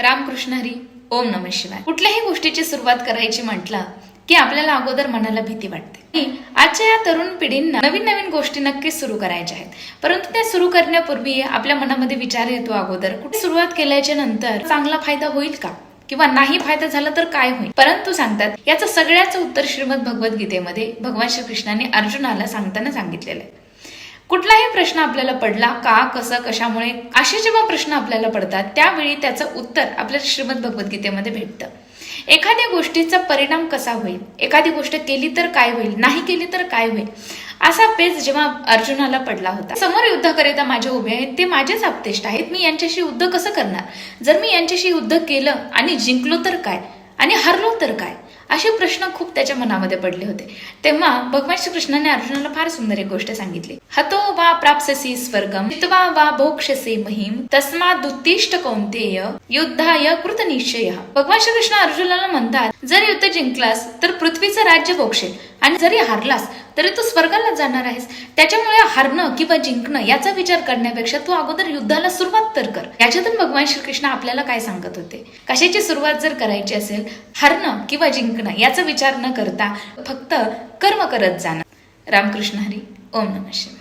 रामकृष्ण हरी. ओम नमः शिवाय. कुठल्याही गोष्टीची सुरुवात करायची म्हटलं की आपल्याला अगोदर मनाला भीती वाटते. आजच्या या तरुण पिढींना नवीन नवीन गोष्टी नक्कीच सुरू करायच्या आहेत, परंतु त्या सुरू करण्यापूर्वी आपल्या मनामध्ये विचार येतो अगोदर कुठे सुरुवात केल्याच्या नंतर चांगला फायदा होईल का, किंवा नाही फायदा झाला तर काय होईल. परंतु सांगतात याचं सगळ्याचं उत्तर श्रीमद भगवद्गीतेमध्ये भगवान श्रीकृष्णाने अर्जुनाला सांगताना सांगितलेलं आहे. कुठलाही प्रश्न आपल्याला पडला का, कसं, कशामुळे, असे जेव्हा प्रश्न आपल्याला पडतात त्यावेळी त्याचं उत्तर आपल्याला श्रीमद भगवद्गीतेमध्ये भेटतं. एखाद्या गोष्टीचा परिणाम कसा होईल, एखादी गोष्ट केली तर काय होईल, नाही केली तर काय होईल, असा पेच जेव्हा अर्जुनाला पडला होता. समोर युद्धाकरिता माझे उभे आहेत, ते माझेच आपतेष्ट आहेत, मी यांच्याशी युद्ध कसं करणार, जर मी यांच्याशी युद्ध केलं आणि जिंकलो तर काय, आणि हरलो तर काय, असे प्रश्न खूप त्याच्या मनामध्ये पडले होते. तेव्हा भगवान श्रीकृष्णाने अर्जुनाला फार सुंदर एक गोष्ट सांगितली. हतो वा प्राप्स्यसि स्वर्गम जित्वा वा भोक्ष्यसे महीम तस्मात् उत्तिष्ठ कौन्तेय युद्धाय कृतनिश्चयः. भगवान श्रीकृष्ण अर्जुनाला म्हणतात, जर युद्ध जिंकलास तर पृथ्वीचं राज्य भोगशील, आणि जरी हारलास तरी तू स्वर्गाला जाणार आहेस. त्याच्यामुळे हरणं किंवा जिंकणं याचा विचार करण्यापेक्षा तू अगोदर युद्धाला सुरुवात तर कर. याच्यातून भगवान श्रीकृष्ण आपल्याला काय सांगत होते, कशाची सुरुवात जर करायची असेल, हरणं किंवा जिंकणं याचा विचार न करता फक्त कर्म करत जाणं. रामकृष्ण हरी. ओम नमः शिवाय.